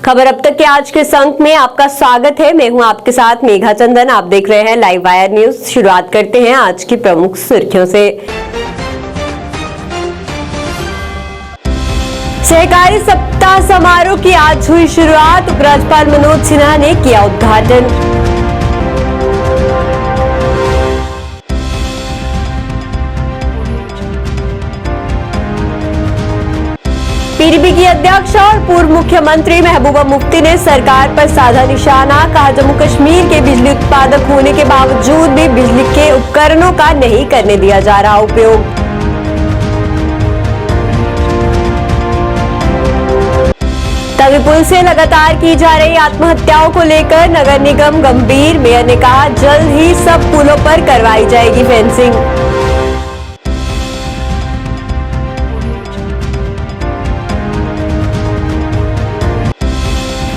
खबर अब तक के आज के अंक में आपका स्वागत है। मैं हूं आपके साथ मेघा चंदन। आप देख रहे हैं लाइव वायर न्यूज। शुरुआत करते हैं आज की प्रमुख सुर्खियों से। सहकारी सप्ताह समारोह की आज हुई शुरुआत। उपराज्यपाल मनोज सिन्हा ने किया उद्घाटन। पीडीपी की अध्यक्ष और पूर्व मुख्यमंत्री महबूबा मुफ्ती ने सरकार पर साधा निशाना। कहा, जम्मू कश्मीर के बिजली उत्पादक होने के बावजूद भी बिजली के उपकरणों का नहीं करने दिया जा रहा उपयोग। तवी पुल से लगातार की जा रही आत्महत्याओं को लेकर नगर निगम गंभीर। मेयर ने कहा, जल्द ही सब पुलों पर करवाई जाएगी फेंसिंग।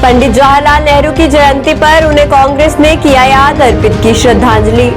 पंडित जवाहरलाल नेहरू की जयंती पर उन्हें कांग्रेस ने किया याद, अर्पित की श्रद्धांजलि।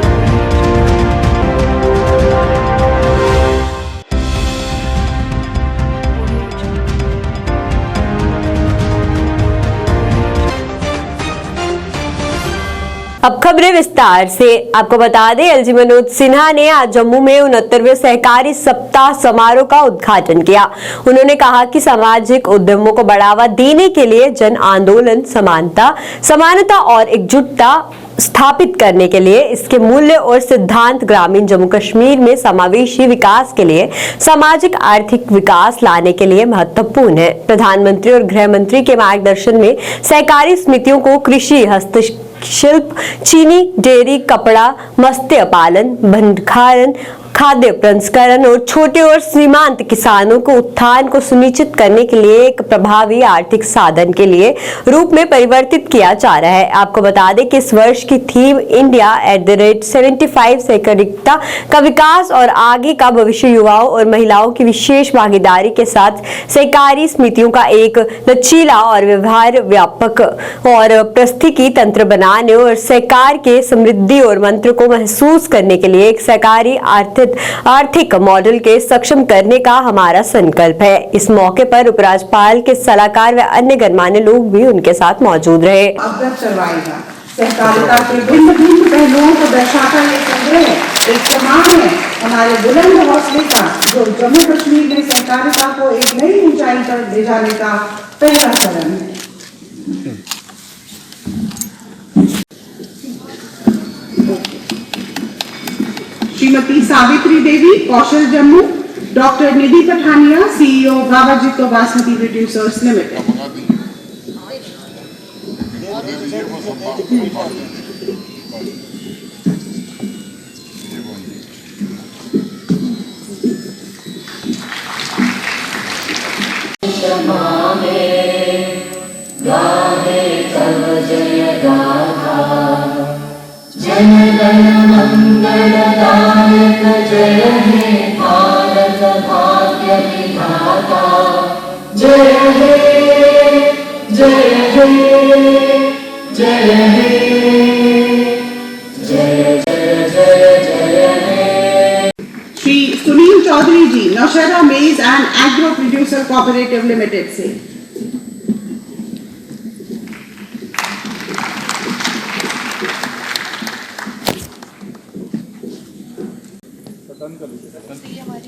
अब खबरें विस्तार से। आपको बता दें, एलजी मनोज सिन्हा ने आज जम्मू में 69वें सहकारी सप्ताह समारोह का उद्घाटन किया। उन्होंने कहा कि सामाजिक उद्यमों को बढ़ावा देने के लिए जन आंदोलन समानता और एकजुटता स्थापित करने के लिए इसके मूल्य और सिद्धांत ग्रामीण जम्मू कश्मीर में समावेशी विकास के लिए सामाजिक आर्थिक विकास लाने के लिए महत्वपूर्ण है। प्रधानमंत्री और गृह मंत्री के मार्गदर्शन में सहकारी समितियों को कृषि, हस्तशिल्प, चीनी, डेयरी, कपड़ा, मत्स्य पालन, भंडारण, खाद्य प्रसंस्करण और छोटे और सीमांत किसानों को उत्थान को सुनिश्चित करने के लिए एक प्रभावी आर्थिक साधन के लिए रूप में परिवर्तित किया जा रहा है। आपको बता दें कि इस वर्ष की थीम इंडिया @75 सहकारिता का विकास और आगे का भविष्य युवाओं और महिलाओं की विशेष भागीदारी के साथ सहकारी समितियों का एक लचीला और व्यवहार व्यापक और पारिस्थितिकी तंत्र बनाने और सहकार के समृद्धि और मंत्र को महसूस करने के लिए एक सहकारी आर्थिक मॉडल के सक्षम करने का हमारा संकल्प है। इस मौके पर उपराज्यपाल के सलाहकार व अन्य गणमान्य लोग भी उनके साथ मौजूद रहे। अवगत करवाएगा। सहकारिता के भिन्न भिन्न पहलुओं को दर्शाता ये संग्रह एक प्रमाण है हमारे बुलंद हौसले का, जो जम्मू कश्मीर में सहकारिता को एक नई ऊंचाई पर ले जाने का पहला कदम है। Shrimati Savitri Devi, Kaushal Jammu. Doctor Nidhi Pathania, CEO Babajito basmati producers limited. जन गण मंगलदायक जय हे भारत भाग्य विधाता, जय हे जय हे जय हे जय जय जय जय हे। श्री सुनील चौधरी जी, नौशहरा मेज and agro producer cooperative limited से।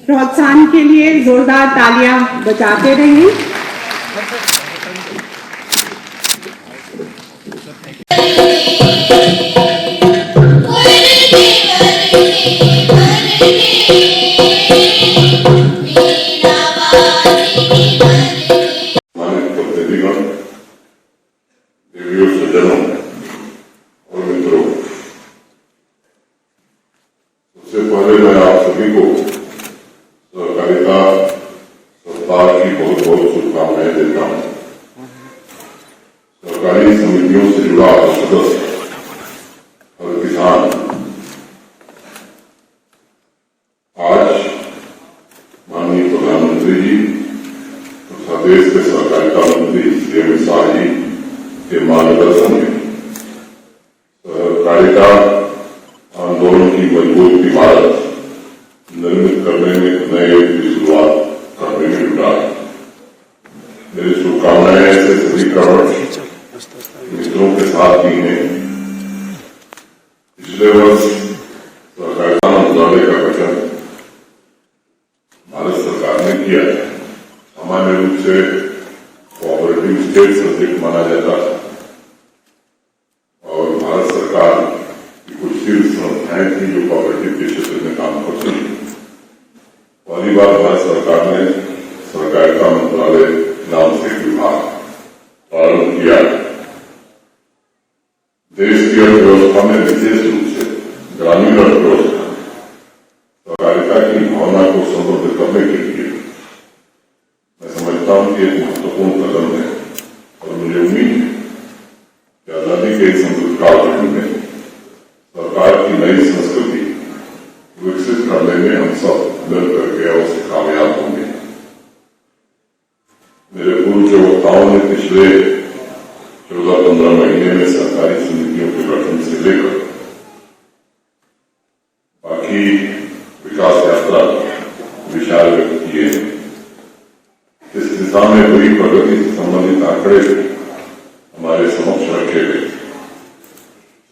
प्रोत्साहन के लिए जोरदार तालियां बजाते रहिए। सबसे पहले मैं आप सभी को सहकारिता सप्ताह की बहुत बहुत शुभकामनाएं देता हूं। सहकारी समितियों से जुड़ा हर सदस्य, हर किसान आज माननीय प्रधानमंत्री जी तथा देश के सहकारिता मंत्री श्री अमित शाह जी के मार्गदर्शन में सहकारिता आंदोलन की मजबूत इमारत निर्मित करने में नए युग की शुरुआत करने में जुटा है। मेरी शुभकामनाएं ऐसे सभी करोड़ मित्रों के साथ ही हैं। पिछले वर्ष सहकारिता मंत्रालय का गठन भारत सरकार ने किया है। सामान्य रूप से कोऑपरेटिव स्टेट सब्जेक्ट माना जाता है और भारत सरकार की कुछ शीर्ष संस्थाएं थी जो कोऑपरेटिव के क्षेत्र में काम करती थी। पहली बार भारत सरकार ने सहकारिता मंत्रालय नाम से विभाग प्रारंभ किया। देश की अर्थव्यवस्था में विशेष रूप से ग्रामीण अर्थव्यवस्था सहकारिता की भावना को समृद्ध करने के लिए मैं समझता हूं कि एक महत्वपूर्ण कदम है और मुझे उम्मीद है कि आजादी के इस अमृत कालखंड में सरकार की नई संस्कृति विकसित करने में हम सब मिलकर के अवश्य कामयाब होंगे। मेरे पूर्व के वक्ताओं ने पिछले 14-15 महीने में सरकारी समितियों के गठन से लेकर बाकी विकास यात्रा विचार व्यक्त किए। इस दिशा में हुई प्रगति से संबंधित आंकड़े हमारे समक्ष रखे गए।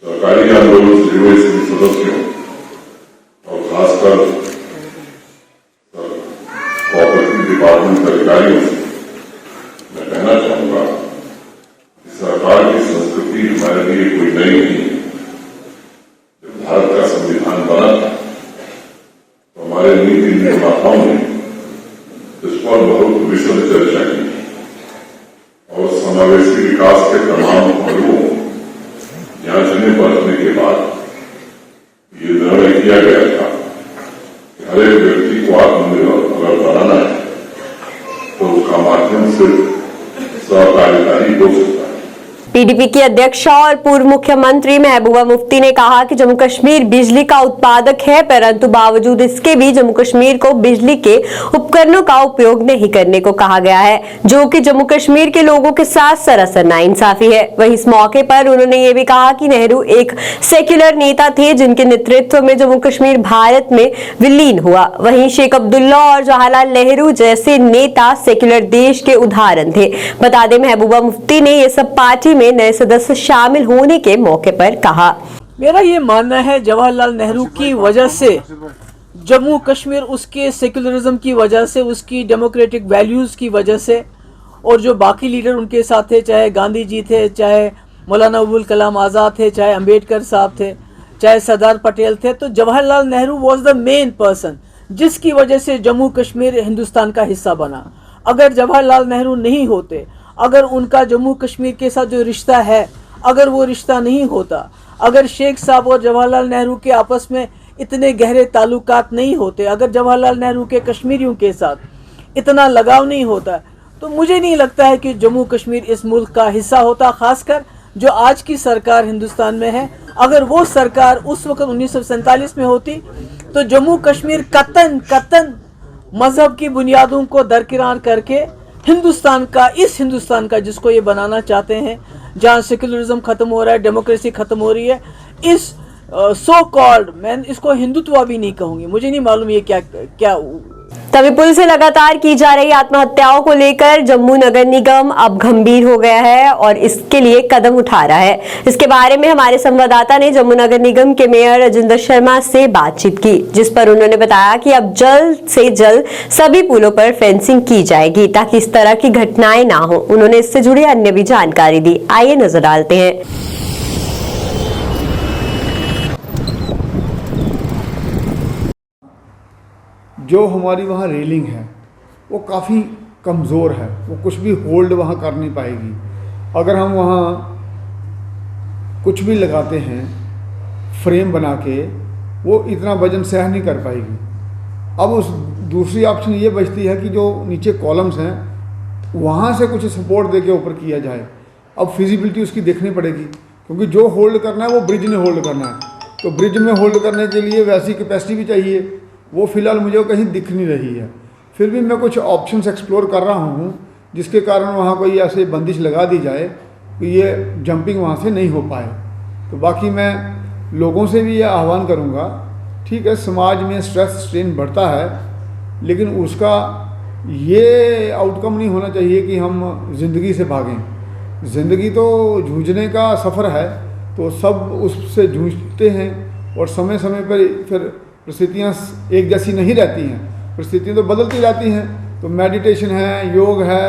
सरकारी आंदोलन से जुड़े सभी सदस्यों और खासकर कोऑपरेटिव डिपार्टमेंट के अधिकारियों से मैं कहना चाहूंगा कि सरकार की संस्कृति हमारे लिए कोई नई नहीं है। जब भारत का संविधान बना था तो हमारे नीति निर्माताओं ने इस पर बहुत विशद चर्चा की और समावेशी विकास के तमाम पहलुओं जांचने परखने के बाद ये निर्णय किया गया था कि हर एक व्यक्ति को आत्मनिर्भर अगर बनाना है तो उसका माध्यम से सहकारिता ही हो सकता है। पीडीपी की अध्यक्षा और पूर्व मुख्यमंत्री महबूबा मुफ्ती ने कहा कि जम्मू कश्मीर बिजली का उत्पादक है, परंतु बावजूद इसके भी जम्मू कश्मीर को बिजली के उपकरणों का उपयोग नहीं करने को कहा गया है, जो कि जम्मू कश्मीर के लोगों के साथ सरासर नाइंसाफी है। वहीं इस मौके पर उन्होंने ये भी कहा कि नेहरू एक सेक्युलर नेता थे जिनके नेतृत्व में जम्मू कश्मीर भारत में विलीन हुआ। वहीं शेख अब्दुल्ला और जवाहरलाल नेहरू जैसे नेता सेक्युलर देश के उदाहरण थे। बता दें, महबूबा मुफ्ती ने ये सब पार्टी में नए सदस्य शामिल होने के मौके पर कहा। मेरा ये मानना है जवाहरलाल नेहरू की वजह से जम्मू कश्मीर उसके सेक्युलरिज्म की वजह से, उसकी डेमोक्रेटिक वैल्यूज की वजह से और जो बाकी लीडर उनके साथ थे, चाहे गांधी जी थे, चाहे मौलाना अबुल कलाम आज़ाद थे, चाहे अंबेडकर साहब थे, चाहे सरदार पटेल थे, तो Jawaharlal Nehru was the main person जिसकी वजह से जम्मू कश्मीर हिंदुस्तान का हिस्सा बना। अगर जवाहरलाल नेहरू नहीं होते, अगर उनका जम्मू कश्मीर के साथ जो रिश्ता है अगर वो रिश्ता नहीं होता, अगर शेख साहब और जवाहरलाल नेहरू के आपस में इतने गहरे ताल्लुकात नहीं होते, अगर जवाहरलाल नेहरू के कश्मीरियों के साथ इतना लगाव नहीं होता, तो मुझे नहीं लगता है कि जम्मू कश्मीर इस मुल्क का हिस्सा होता। खासकर जो आज की सरकार हिंदुस्तान में है, अगर वो सरकार उस वक्त 1947 में होती तो जम्मू कश्मीर कतन मजहब की बुनियादों को दरकिरार करके हिंदुस्तान का जिसको ये बनाना चाहते हैं, जहाँ सेक्युलरिज्म खत्म हो रहा है, डेमोक्रेसी खत्म हो रही है, इस सो कॉल्ड, मैं इसको हिंदुत्व भी नहीं कहूंगी, मुझे नहीं मालूम ये क्या तभी पुल से लगातार की जा रही आत्महत्याओं को लेकर जम्मू नगर निगम अब गंभीर हो गया है और इसके लिए कदम उठा रहा है। इसके बारे में हमारे संवाददाता ने जम्मू नगर निगम के मेयर राजेंद्र शर्मा से बातचीत की, जिस पर उन्होंने बताया कि अब जल्द से जल्द सभी पुलों पर फेंसिंग की जाएगी ताकि इस तरह की घटनाएं ना हो। उन्होंने इससे जुड़ी अन्य भी जानकारी दी। आइए नजर डालते हैं। जो हमारी वहाँ रेलिंग है वो काफ़ी कमज़ोर है, वो कुछ भी होल्ड वहाँ कर नहीं पाएगी। अगर हम वहाँ कुछ भी लगाते हैं फ्रेम बना के, वो इतना वजन सह नहीं कर पाएगी। अब उस दूसरी ऑप्शन ये बचती है कि जो नीचे कॉलम्स हैं वहाँ से कुछ सपोर्ट दे के ऊपर किया जाए। अब फिजिबिलिटी उसकी देखनी पड़ेगी, क्योंकि जो होल्ड करना है वो ब्रिज ने होल्ड करना है, तो ब्रिज में होल्ड करने के लिए वैसी कैपेसिटी भी चाहिए, वो फ़िलहाल मुझे कहीं दिख नहीं रही है। फिर भी मैं कुछ ऑप्शंस एक्सप्लोर कर रहा हूँ जिसके कारण वहाँ कोई ऐसे बंदिश लगा दी जाए कि ये जंपिंग वहाँ से नहीं हो पाए। तो बाकी मैं लोगों से भी ये आह्वान करूँगा, ठीक है समाज में स्ट्रेस स्ट्रेन बढ़ता है, लेकिन उसका ये आउटकम नहीं होना चाहिए कि हम ज़िंदगी से भागें। ज़िंदगी तो जूझने का सफ़र है, तो सब उससे जूझते हैं और समय समय पर फिर परिस्थितियाँ एक जैसी नहीं रहती हैं, परिस्थितियाँ तो बदलती रहती हैं। तो मेडिटेशन है, योग है,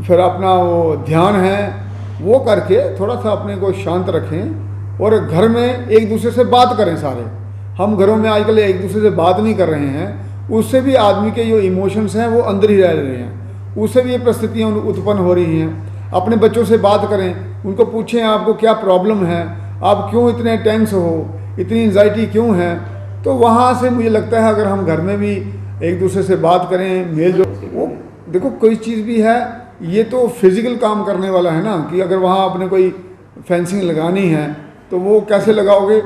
फिर अपना वो ध्यान है, वो करके थोड़ा सा अपने को शांत रखें और घर में एक दूसरे से बात करें। सारे हम घरों में आजकल एक दूसरे से बात नहीं कर रहे हैं, उससे भी आदमी के जो इमोशंस हैं वो अंदर ही रह रहे हैं, उससे भी ये परिस्थितियाँ उत्पन्न हो रही हैं। अपने बच्चों से बात करें, उनको पूछें आपको क्या प्रॉब्लम है, आप क्यों इतने टेंस हो, इतनी एंजाइटी क्यों है। तो वहाँ से मुझे लगता है अगर हम घर में भी एक दूसरे से बात करें, मेल जो वो देखो कोई चीज़ भी है, ये तो फिज़िकल काम करने वाला है ना, कि अगर वहाँ आपने कोई फेंसिंग लगानी है तो वो कैसे लगाओगे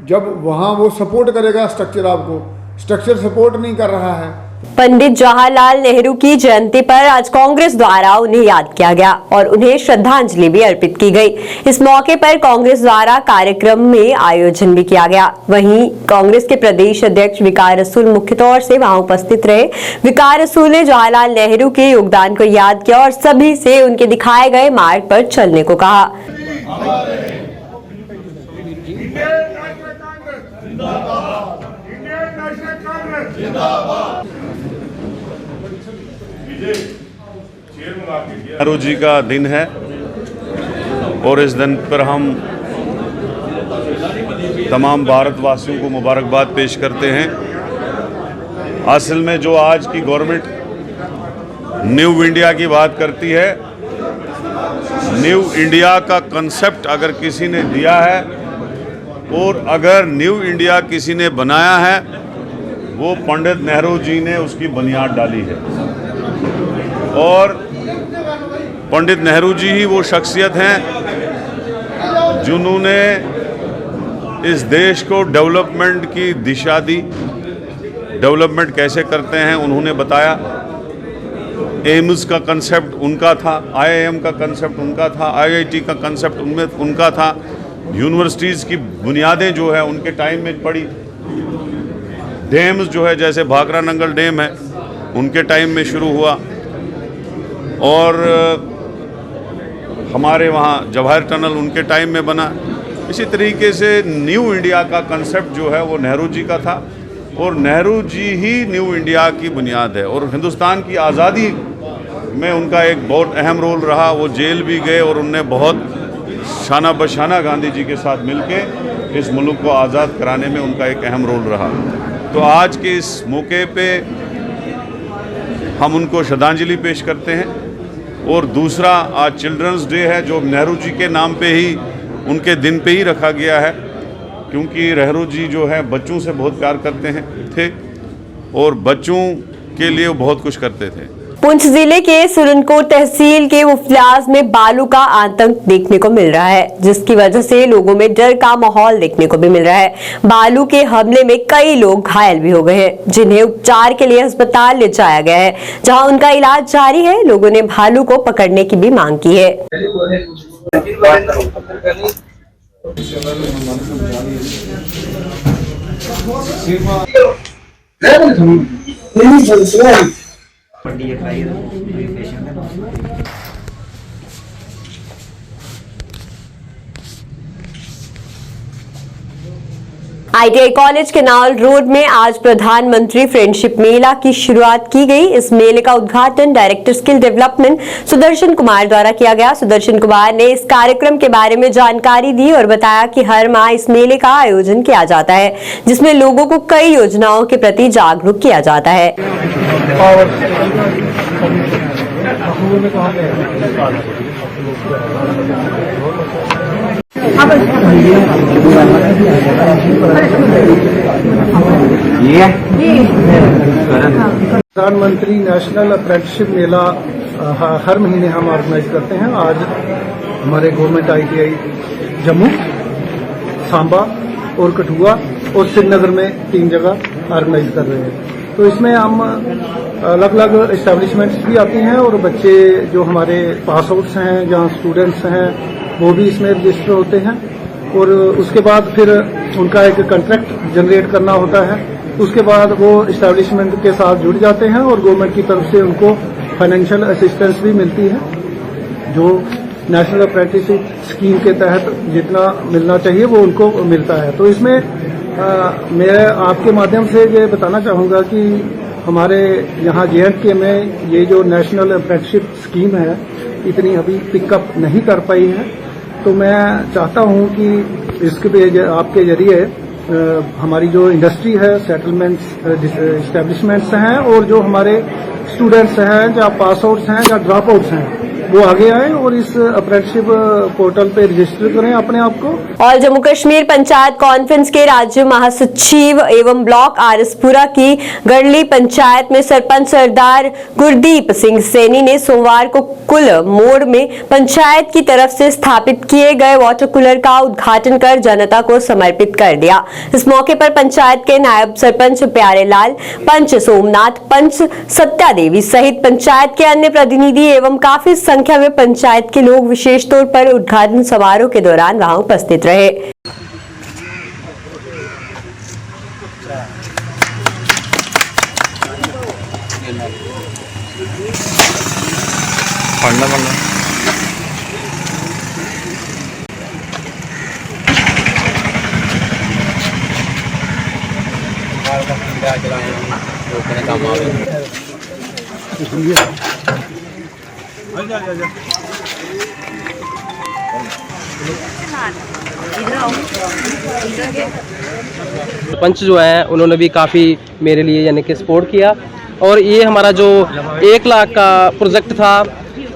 जब वहाँ वो सपोर्ट करेगा स्ट्रक्चर, आपको स्ट्रक्चर सपोर्ट नहीं कर रहा है। पंडित जवाहरलाल नेहरू की जयंती पर आज कांग्रेस द्वारा उन्हें याद किया गया और उन्हें श्रद्धांजलि भी अर्पित की गई। इस मौके पर कांग्रेस द्वारा कार्यक्रम में आयोजन भी किया गया। वहीं कांग्रेस के प्रदेश अध्यक्ष विकार रसूल मुख्य तौर से वहां उपस्थित रहे। विकार रसूल ने जवाहरलाल नेहरू के योगदान को याद किया और सभी से उनके दिखाए गए मार्ग पर चलने को कहा। नेहरू जी का दिन है और इस दिन पर हम तमाम भारतवासियों को मुबारकबाद पेश करते हैं। असल में जो आज की गवर्नमेंट न्यू इंडिया की बात करती है, न्यू इंडिया का कंसेप्ट अगर किसी ने दिया है और अगर न्यू इंडिया किसी ने बनाया है, वो पंडित नेहरू जी ने उसकी बुनियाद डाली है। और पंडित नेहरू जी ही वो शख्सियत हैं जिन्होंने इस देश को डेवलपमेंट की दिशा दी। डेवलपमेंट कैसे करते हैं उन्होंने बताया। एम्स का कंसेप्ट उनका था, आईआईएम का कंसेप्ट उनका था, आईआईटी का कंसेप्ट उनमें उनका था। यूनिवर्सिटीज़ की बुनियादें जो है उनके टाइम में पड़ी। डैम्स जो है जैसे भाखरा नंगल डैम है उनके टाइम में शुरू हुआ और हमारे वहाँ जवाहर टनल उनके टाइम में बना। इसी तरीके से न्यू इंडिया का कंसेप्ट जो है वो नेहरू जी का था और नेहरू जी ही न्यू इंडिया की बुनियाद है। और हिंदुस्तान की आज़ादी में उनका एक बहुत अहम रोल रहा। वो जेल भी गए और उनने बहुत शाना बशाना गांधी जी के साथ मिलके इस मुल्क को आज़ाद कराने में उनका एक अहम रोल रहा। तो आज के इस मौके पे हम उनको श्रद्धांजलि पेश करते हैं। और दूसरा आज चिल्ड्रंस डे है जो नेहरू जी के नाम पे ही, उनके दिन पे ही रखा गया है, क्योंकि नेहरू जी जो है बच्चों से बहुत प्यार करते थे और बच्चों के लिए वो बहुत कुछ करते थे। पुंछ जिले के सुरनकोट तहसील के मुफ्लियाज में बालू का आतंक देखने को मिल रहा है, जिसकी वजह से लोगों में डर का माहौल देखने को भी मिल रहा है। बालू के हमले में कई लोग घायल भी हो गए हैं, जिन्हें उपचार के लिए अस्पताल ले जाया गया है, जहां उनका इलाज जारी है। लोगों ने भालू को पकड़ने की भी मांग की है। ITI कॉलेज केनाल रोड में आज प्रधानमंत्री फ्रेंडशिप मेला की शुरुआत की गई। इस मेले का उद्घाटन director skill development Sudarshan Kumar द्वारा किया गया। सुदर्शन कुमार ने इस कार्यक्रम के बारे में जानकारी दी और बताया कि हर माह इस मेले का आयोजन किया जाता है, जिसमें लोगों को कई योजनाओं के प्रति जागरूक किया जाता है। प्रधानमंत्री नेशनल अप्रेंटिसशिप मेला हर महीने हम ऑर्गेनाइज करते हैं। आज हमारे गवर्नमेंट ITI जम्मू, सांबा और कठुआ और श्रीनगर में 3 जगह ऑर्गेनाइज कर रहे हैं। तो इसमें हम अलग अलग इस्टेब्लिशमेंट्स भी आते हैं और बच्चे जो हमारे पास आउट्स हैं, जहाँ स्टूडेंट्स हैं, वो भी इसमें रजिस्टर होते हैं और उसके बाद फिर उनका एक कॉन्ट्रैक्ट जनरेट करना होता है उसके बाद वो इस्टेब्लिशमेंट के साथ जुड़ जाते हैं और गवर्नमेंट की तरफ से उनको फाइनेंशियल असिस्टेंस भी मिलती है, जो नेशनल अप्रेंटिसशिप स्कीम के तहत जितना मिलना चाहिए वो उनको मिलता है। तो इसमें मैं आपके माध्यम से ये बताना चाहूँगा कि हमारे यहाँ JNK में ये जो नेशनल अप्रेंटिसशिप स्कीम है इतनी अभी पिकअप नहीं कर पाई है। तो मैं चाहता हूँ कि इसके आपके जरिए हमारी जो इंडस्ट्री है, सेटलमेंट्स, इस्टेब्लिशमेंट्स हैं और जो हमारे स्टूडेंट्स हैं, या पास आउट्स हैं या ड्रॉप आउट्स हैं, वो आगे आए और इस अप्रेंटिसशिप पोर्टल पे रजिस्टर करें अपने आप को। और जम्मू कश्मीर पंचायत कॉन्फ्रेंस के राज्य महासचिव एवं ब्लॉक आरएसपुरा की गढ़ली पंचायत में सरपंच सरदार गुरदीप सिंह सैनी ने सोमवार को कुल मोड़ में पंचायत की तरफ से स्थापित किए गए वाटर कूलर का उद्घाटन कर जनता को समर्पित कर दिया। इस मौके पर पंचायत के नायब सरपंच प्यारेलाल, पंच सोमनाथ, पंच सत्या देवी सहित पंचायत के अन्य प्रतिनिधि एवं काफी संख्या में पंचायत के लोग विशेष तौर पर उद्घाटन समारोह के दौरान वहां उपस्थित रहे। सरपंच जो हैं उन्होंने भी काफ़ी मेरे लिए यानी कि सपोर्ट किया। और ये हमारा जो 1 लाख का प्रोजेक्ट था,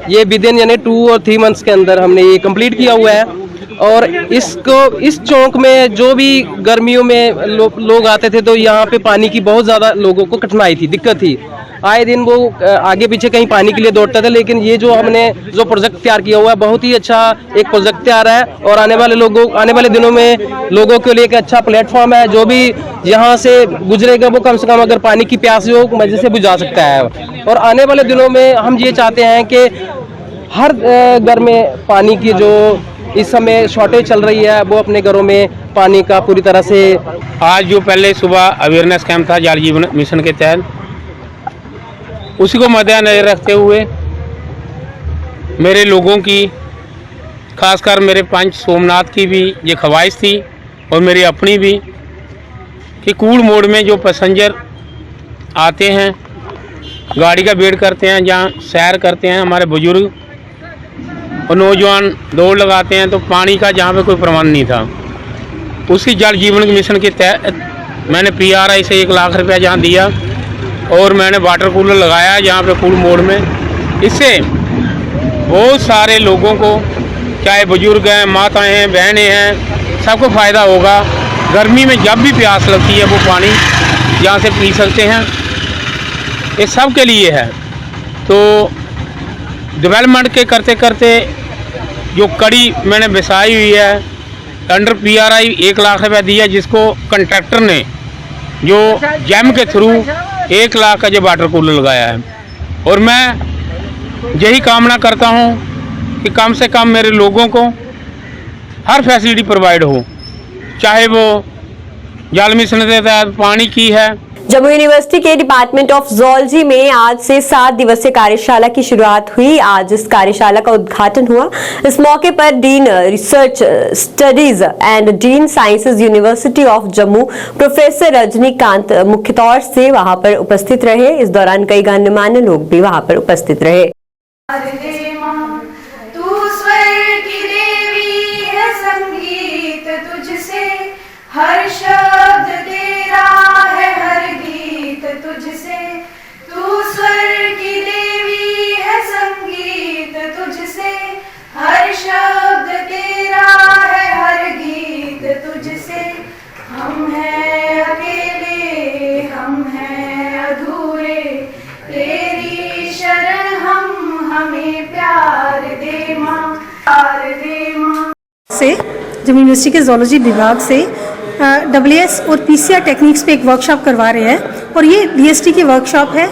ये विद इन यानी 2 और 3 मंथ्स के अंदर हमने ये कंप्लीट किया हुआ है। और इस चौक में जो भी गर्मियों में लोग आते थे तो यहाँ पे पानी की बहुत ज़्यादा लोगों को कठिनाई थी, दिक्कत थी। आए दिन वो आगे पीछे कहीं पानी के लिए दौड़ते थे, लेकिन ये जो हमने जो प्रोजेक्ट तैयार किया हुआ है बहुत ही अच्छा एक प्रोजेक्ट तैयार है। और आने वाले दिनों में लोगों के लिए एक अच्छा प्लेटफॉर्म है। जो भी यहाँ से गुजरेगा वो कम से कम अगर पानी की प्यास हो मजे से बुझा सकता है। और आने वाले दिनों में हम ये चाहते हैं कि हर घर में पानी की जो इस समय शॉर्टेज चल रही है वो अपने घरों में पानी का पूरी तरह से। आज जो पहले सुबह अवेयरनेस कैंप था जल जीवन मिशन के तहत, उसी को मद्देनजर रखते हुए मेरे लोगों की, खासकर मेरे पंच सोमनाथ की भी ये ख्वाहिश थी और मेरी अपनी भी कि कूड़ मोड़ में जो पैसेंजर आते हैं, गाड़ी का वेट करते हैं, जहाँ सैर करते हैं हमारे बुजुर्ग और नौजवान दौड़ लगाते हैं, तो पानी का जहाँ पे कोई प्रबंध नहीं था, उसी जल जीवन मिशन के तहत मैंने PRI से 1 लाख रुपया जहाँ दिया और मैंने वाटर कूलर लगाया जहाँ पे कूड़ मोड़ में। इससे बहुत सारे लोगों को, चाहे बुजुर्ग हैं, माताएं हैं, बहनें हैं, सबको फ़ायदा होगा। गर्मी में जब भी प्यास लगती है वो पानी यहाँ से पी सकते हैं। ये सब के लिए है। तो डेवलपमेंट के करते करते जो कड़ी मैंने बिछाई हुई है, अंडर PRI 1 लाख रुपया दिया, जिसको कंट्रैक्टर ने जो जैम के थ्रू 1 लाख का जो वाटर कूलर लगाया है। और मैं यही कामना करता हूँ कि कम से कम मेरे लोगों को हर फैसिलिटी प्रोवाइड हो, चाहे वो जल मिशन के तहत पानी की है। जम्मू यूनिवर्सिटी के डिपार्टमेंट ऑफ जूलॉजी में आज से 7 दिवसीय कार्यशाला की शुरुआत हुई। आज इस कार्यशाला का उद्घाटन हुआ। इस मौके पर dean research studies and dean sciences university of Jammu professor Rajinikanth मुख्य तौर से वहां पर उपस्थित रहे। इस दौरान कई गणमान्य लोग भी वहां पर उपस्थित रहे। तू स्वर की देवी है, संगीत तुझसे, हर शब्द तेरा है, हर गीत तुझसे। तू स्वर की देवी है, संगीत तुझसे, हर शब्द तेरा है, हर गीत तुझसे। हम हैं अकेले, हम हैं अधूरे, तेरी शरण हम, हमें प्यार दे माँ, प्यार दे माँ। से जम्मू यूनिवर्सिटी के जूलॉजी विभाग से WS और PCR टेक्निक्स पे एक वर्कशॉप करवा रहे हैं। और ये DST की वर्कशॉप है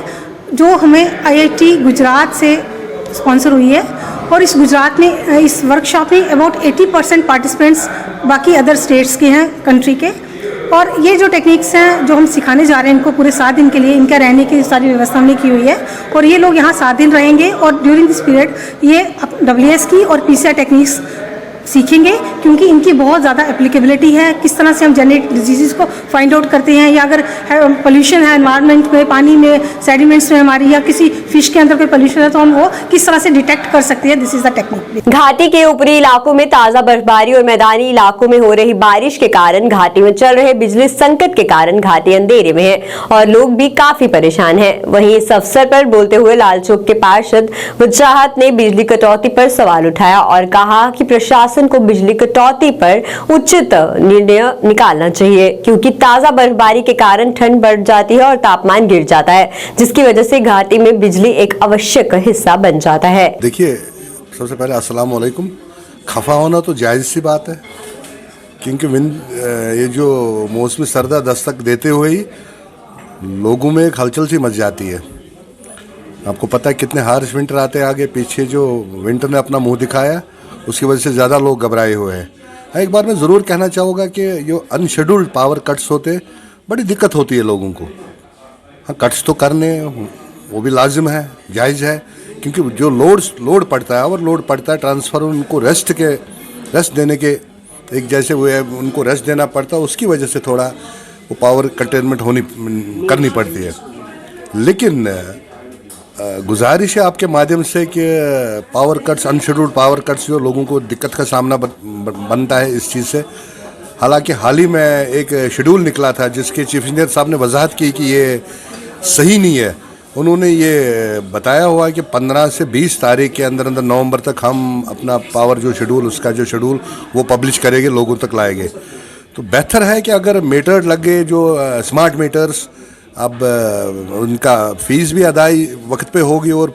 जो हमें IIT गुजरात से स्पॉन्सर हुई है। और इस वर्कशॉप में अबाउट 80% पार्टिसिपेंट्स बाकी अदर स्टेट्स के हैं, कंट्री के। और ये जो टेक्निक्स हैं जो हम सिखाने जा रहे हैं इनको पूरे 7 दिन के लिए इनका रहने की सारी व्यवस्था हमने की हुई है और ये लोग यहाँ 7 दिन रहेंगे और ड्यूरिंग दिस पीरियड ये WS की और PCR टेक्निक्स सीखेंगे क्योंकि इनकी बहुत ज़्यादा एप्लीकेबिलिटी है। किस तरह से हम जेनेटिक डिजीज़ को फाइंड आउट करते हैं या अगर पोल्यूशन है एनवायरनमेंट में, पानी में, सेडिमेंट्स में हमारी या किसी फिश के अंदर कोई पोल्यूशन है तो हम वो किस तरह से डिटेक्ट कर सकते हैं। This is the technique. घाटी के ऊपरी इलाकों में ताजा बर्फबारी और मैदानी इलाकों में हो रही बारिश के कारण घाटी में चल रहे बिजली संकट के कारण घाटी अंधेरे में है और लोग भी काफी परेशान हैं। वहीं इस अवसर पर बोलते हुए लालचौक के पार्षद वजाहत ने बिजली कटौती पर सवाल उठाया और कहा कि प्रशासन को बिजली कटौती पर उचित निर्णय निकालना चाहिए क्योंकि ताजा बर्फबारी के कारण ठंड बढ़ जाती है और तापमान गिर जाता है जिसकी वजह से घाटी में बिजली एक आवश्यक हिस्सा बन जाता है। देखिए, सबसे पहले अस्सलाम वालेकुम। खफा होना तो जायज़ सी बात है क्योंकि ये जो मौसमी सर्दा दस्तक देते हुए ही लोगों में एक हलचल सी मच जाती है। आपको पता है कितने हार्श विंटर आते हैं आगे पीछे, जो विंटर ने अपना मुंह दिखाया उसकी वजह से ज़्यादा लोग घबराए हुए हैं। एक बार मैं ज़रूर कहना चाहूँगा कि जो अनशेड्यूल्ड पावर कट्स होते बड़ी दिक्कत होती है लोगों को। हाँ, कट्स तो करने वो भी लाजिम है, जायज़ है क्योंकि जो लोड पड़ता है और लोड पड़ता है ट्रांसफर उनको रेस्ट देने के एक जैसे वो है, उनको रेस्ट देना पड़ता है, उसकी वजह से थोड़ा वो पावर कंटेनमेंट करनी पड़ती है। लेकिन गुजारिश है आपके माध्यम से कि power cuts, unscheduled power cuts जो लोगों को दिक्कत का सामना बनता है इस चीज़ से। हालांकि हाल ही में एक शेड्यूल निकला था जिसके चीफ इंजीनियर साहब ने वजाहत की कि ये सही नहीं है। उन्होंने ये बताया हुआ है कि 15 से 20 तारीख के अंदर नवंबर तक हम अपना पावर जो शेड्यूल, उसका जो शेड्यूल वो पब्लिश करेंगे, लोगों तक लाएंगे। तो बेहतर है कि अगर मीटर लग गए जो स्मार्ट मीटर्स, अब उनका फ़ीस भी अदाई वक्त पे होगी और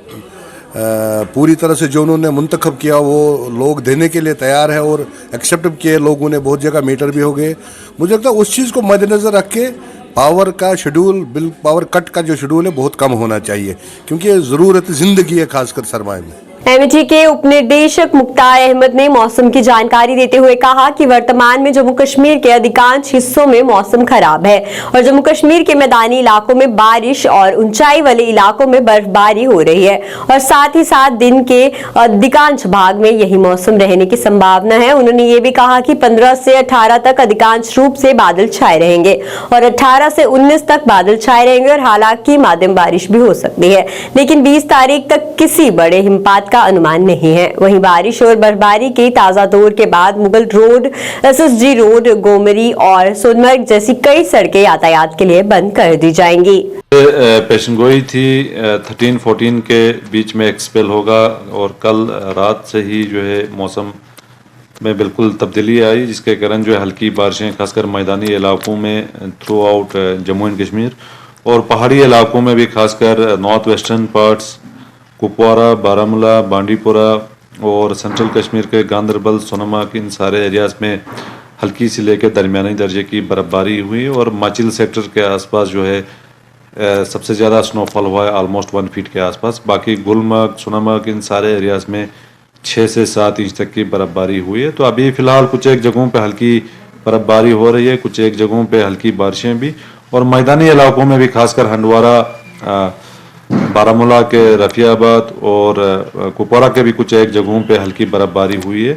पूरी तरह से जो उन्होंने मुंतखब किया वो लोग देने के लिए तैयार है और एक्सेप्ट किए लोगों ने, बहुत जगह मीटर भी हो गए। मुझे लगता है उस चीज़ को मद्देनज़र रख के पावर का शेड्यूल, पावर कट का जो शेड्यूल है बहुत कम होना चाहिए क्योंकि ये ज़रूरत ज़िंदगी है, खासकर सरमाए में। एमएटी के उपनिदेशक मुख्तार अहमद ने मौसम की जानकारी देते हुए कहा कि वर्तमान में जम्मू कश्मीर के अधिकांश हिस्सों में मौसम खराब है और जम्मू कश्मीर के मैदानी इलाकों में बारिश और ऊंचाई वाले इलाकों में बर्फबारी हो रही है और साथ ही साथ दिन के अधिकांश भाग में यही मौसम रहने की संभावना है। उन्होंने ये भी कहा कि 15 से 18 तक अधिकांश रूप से बादल छाए रहेंगे और 18 से 19 तक बादल छाए रहेंगे और हालांकि माध्यम बारिश भी हो सकती है, लेकिन 20 तारीख तक किसी बड़े हिमपात का अनुमान नहीं है। वहीं बारिश और बर्फबारी के ताजा दौर के बाद मुगल रोड, SSG रोड, गोमरी और सोनमर्ग जैसी कई सड़कें यातायात के लिए बंद कर दी जाएंगी। पेशनगोई थी 13-14 के बीच में एक्सपेल होगा और कल रात से ही जो है मौसम में बिल्कुल तब्दीली आई जिसके कारण जो है हल्की बारिशें खासकर मैदानी इलाकों में through out Jammu and Kashmir और पहाड़ी इलाकों में भी खासकर north western parts, Kupwara, Baramulla, Bandipora और सेंट्रल कश्मीर के गांदरबल, सोनमर्ग, इन सारे एरियाज़ में हल्की से लेकर दरमियानी दर्जे की बर्फबारी हुई और माचिल सेक्टर के आसपास जो है सबसे ज़्यादा स्नोफॉल हुआ है, ऑलमोस्ट 1 फीट के आसपास। बाकी गुलमर्ग, सोनमर्ग, इन सारे एरियाज़ में 6 से 7 इंच तक की बर्फबारी हुई है। तो अभी फ़िलहाल कुछ एक जगहों पे हल्की बर्फबारी हो रही है, कुछ एक जगहों पे हल्की बारिशें भी, और मैदानी इलाकों में भी खासकर हंडवारा, बारामूला के रफियाबाद और कुपवारा के भी कुछ एक जगहों पे हल्की बर्फबारी हुई है।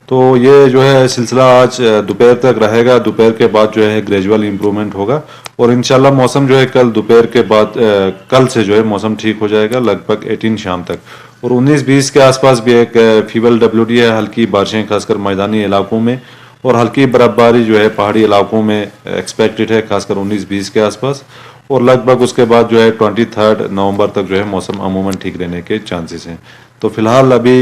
तो ये जो है सिलसिला आज दोपहर तक रहेगा। दोपहर के बाद जो है ग्रेजुअल इम्प्रूवमेंट होगा और इंशाल्लाह मौसम जो है कल दोपहर के बाद कल से जो है मौसम ठीक हो जाएगा लगभग 18 शाम तक। और 19-20 के आसपास भी एक फीबल WD है, हल्की बारिशें खासकर मैदानी इलाकों में, और हल्की बर्फबारी जो है पहाड़ी इलाकों में एक्सपेक्टेड है खासकर 19-20 के आसपास। और लगभग उसके बाद जो है 23 नवंबर तक जो है मौसम अमूमन ठीक रहने के चांसेस हैं। तो फिलहाल अभी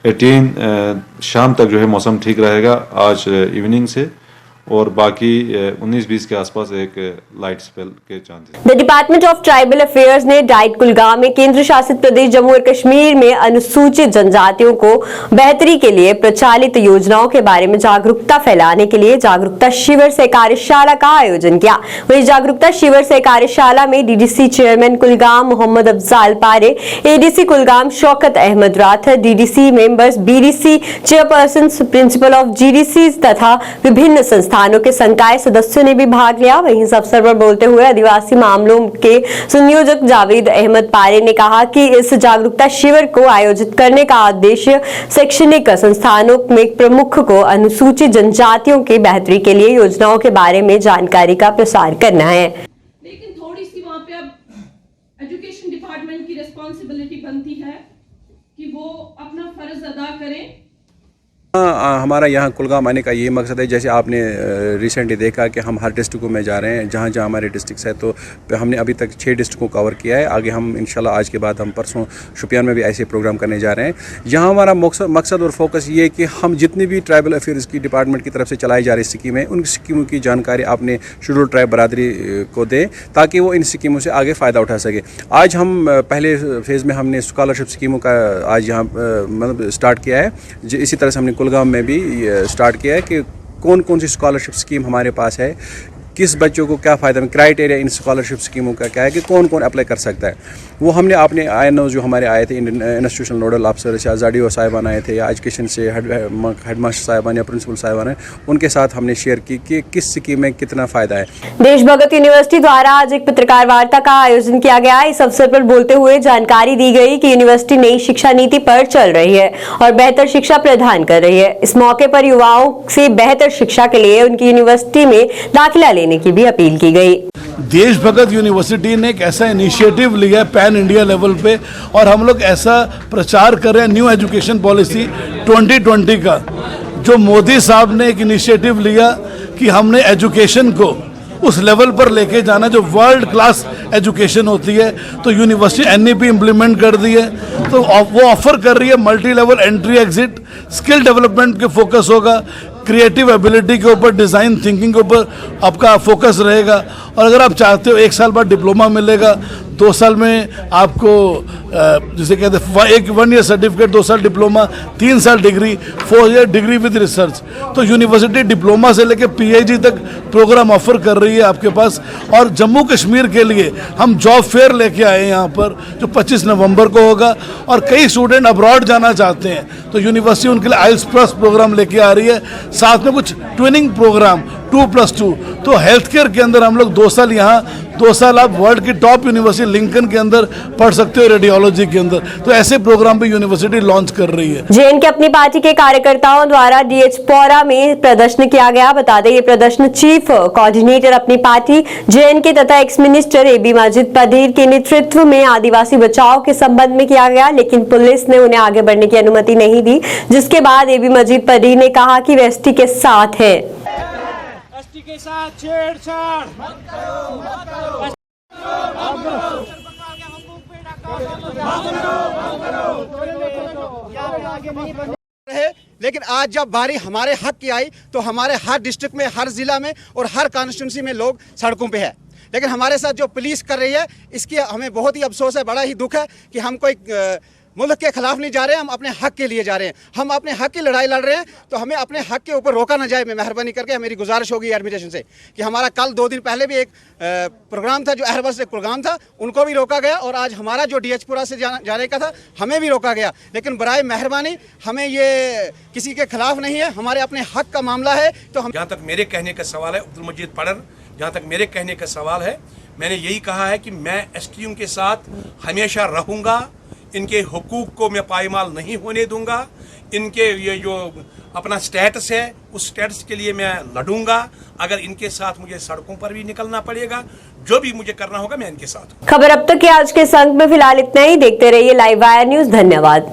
18 शाम तक जो है मौसम ठीक रहेगा आज इवनिंग से, और बाकी 19-20 के आसपास एक लाइट स्पेल के chances. The department of tribal affairs ने डाइट कुलगाम में केंद्र शासित प्रदेश जम्मू और कश्मीर में अनुसूचित जनजातियों को बेहतरी के लिए प्रचालित योजनाओं के बारे में जागरूकता फैलाने के लिए जागरूकता शिविर से कार्यशाला का आयोजन किया। वही जागरूकता शिविर से कार्यशाला में DDC chairman Kulgam Mohammad Afzal Pare, ADC Kulgam Shaukat Ahmad Rathar, DDC members, BDC chairperson, principal of GDC तथा विभिन्न संस्थानों के संकाय सदस्यों ने भी भाग लिया। वहीं इस अवसर पर बोलते हुए आदिवासी मामलों के संयोजक जावेद अहमद पारे ने कहा कि इस जागरूकता शिविर को आयोजित करने का उद्देश्य शैक्षणिक संस्थानों में प्रमुख को अनुसूचित जनजातियों की बेहतरी के लिए योजनाओं के बारे में जानकारी का प्रसार करना है। लेकिन थोड़ी सी वहाँ पे अब एजुकेशन डिपार्टमेंट की रिस्पॉन्सिबिलिटी बनती है कि वो अपना फर्ज अदा करें। हमारा यहाँ कुलगाम आने का ये मकसद है, जैसे आपने रिसेंटली देखा कि हम हर डिस्ट्रिक्ट में जा रहे हैं, जहाँ जहाँ हमारे डिस्ट्रिक्ट है, तो हमने अभी तक 6 डिस्ट्रिक्ट को कवर किया है। आगे हम इंशाल्लाह आज के बाद हम परसों शुपियान में भी ऐसे प्रोग्राम करने जा रहे हैं। यहाँ हमारा मकसद और फोकस ये है कि हम जितनी भी ट्राइबल अफेयर्स की डिपार्टमेंट की तरफ से चलाई जा रही स्कीमें, उन स्कीमों की जानकारी अपने शेड्यूल ट्राइब बरादरी को दें ताकि वो इन स्कीमों से आगे फ़ायदा उठा सके। आज हम पहले फेज़ में हमने स्कॉलरशिप स्कीमों का आज यहाँ मतलब स्टार्ट किया है। इसी तरह से हमने कुलगाम में भी स्टार्ट किया है कि कौन कौन सी स्कॉलरशिप स्कीम हमारे पास है, किस बच्चों को क्या फ़ायदा, क्राइटेरिया इन स्कॉलरशिप स्कीमों का क्या है कि कौन कौन अप्लाई कर सकता है। वो हमने अपने INO जो हमारे आए थे, इंस्टीट्यूशनल नोडल ऑफिसर या ZDO साहिबान आए थे, या एजुकेशन से हेडमास्टर साहिबान या प्रिंसिपल साहिबान है, उनके साथ हमने शेयर की कि किस स्कीम में कितना फ़ायदा है। देशभगत यूनिवर्सिटी द्वारा आज एक पत्रकार वार्ता का आयोजन किया गया। इस अवसर पर बोलते हुए जानकारी दी गई कि यूनिवर्सिटी नई शिक्षा नीति पर चल रही है और बेहतर शिक्षा प्रदान कर रही है। इस मौके पर युवाओं से बेहतर शिक्षा के लिए उनकी यूनिवर्सिटी में दाखिला लेने की भी अपील की गई। देशभगत यूनिवर्सिटी ने एक ऐसा इनिशिएटिव लिया है पैन इंडिया लेवल पे, और हम लोग ऐसा प्रचार कर रहे हैं न्यू एजुकेशन पॉलिसी 2020 का, जो मोदी साहब ने एक इनिशिएटिव लिया कि हमने एजुकेशन को उस लेवल पर लेके जाना जो वर्ल्ड क्लास एजुकेशन होती है। तो यूनिवर्सिटी NEP इम्प्लीमेंट कर दी है, तो वो ऑफर कर रही है multi level entry exit, skill development पे फोकस होगा, क्रिएटिव एबिलिटी के ऊपर, डिज़ाइन थिंकिंग के ऊपर आपका फोकस रहेगा। और अगर आप चाहते हो 1 साल बाद डिप्लोमा मिलेगा, 2 साल में आपको जिसे कहते हैं 1 ईयर सर्टिफिकेट, 2 साल डिप्लोमा, 3 साल degree, 4 year degree with research. तो यूनिवर्सिटी डिप्लोमा से लेकर PhD तक प्रोग्राम ऑफर कर रही है आपके पास। और जम्मू कश्मीर के लिए हम जॉब फेयर लेके आए हैं यहाँ पर, जो 25 नवंबर को होगा। और कई स्टूडेंट अब्रॉड जाना चाहते हैं, तो यूनिवर्सिटी उनके लिए IELTS+ प्रोग्राम लेके आ रही है, साथ में कुछ ट्विनिंग प्रोग्राम 2+2। तो हेल्थ केयर के अंदर हम लोग 2 साल यहाँ, 2 साल आप वर्ल्ड की टॉप यूनिवर्सिटी लिंकन के अंदर पढ़ सकते हो, रेडियोलॉजी के अंदर। तो ऐसे प्रोग्राम भी यूनिवर्सिटी लॉन्च कर रही है। JN के अपनी पार्टी के कार्यकर्ताओं द्वारा DH पौरा में प्रदर्शन किया गया। बता दें ये प्रदर्शन चीफ कोऑर्डिनेटर अपनी पार्टी JN के तथा एक्स मिनिस्टर AB माजिद पदीर के नेतृत्व में आदिवासी बचाव के संबंध में किया गया, लेकिन पुलिस ने उन्हें आगे बढ़ने की अनुमति नहीं दी, जिसके बाद AB माजिद पदीर ने कहा कि वे ST के साथ है। के साथ छेड़छाड़ मत करो, मत करो, लेकिन आज जब बारी हमारे हक की आई तो हमारे हर डिस्ट्रिक्ट में, हर जिला में और हर कॉन्स्टिट्यूंसी में लोग सड़कों पे है। लेकिन हमारे साथ जो पुलिस कर रही है, इसकी हमें बहुत ही अफसोस है, बड़ा ही दुख है कि हम कोई मुल्क के खिलाफ नहीं जा रहे हैं, हम अपने हक के लिए जा रहे हैं। हम अपने हक की लड़ाई लड़ रहे हैं, तो हमें अपने हक के ऊपर रोका ना जाए। मैं मेहरबानी करके मेरी गुजारिश होगी एडमिनिस्ट्रेशन से कि हमारा कल 2 दिन पहले भी एक प्रोग्राम था, जो अहरबल से प्रोग्राम था, उनको भी रोका गया, और आज हमारा जो DH पुरा से जाने का था, हमें भी रोका गया। लेकिन बराए मेहरबानी, हमें ये किसी के खिलाफ नहीं है, हमारे अपने हक का मामला है। तो हम, जहाँ तक मेरे कहने का सवाल है, अब्दुल मजीद पढ़र, जहाँ तक मेरे कहने का सवाल है, मैंने यही कहा है कि मैं STU के साथ हमेशा रहूँगा, इनके हुकूक को मैं पायमाल नहीं होने दूंगा, इनके ये जो अपना स्टेटस है, उस स्टेटस के लिए मैं लड़ूंगा। अगर इनके साथ मुझे सड़कों पर भी निकलना पड़ेगा, जो भी मुझे करना होगा, मैं इनके साथ हूं। खबर अब तक के आज के संग में फिलहाल इतना ही। देखते रहिए लाइव वायर न्यूज। धन्यवाद।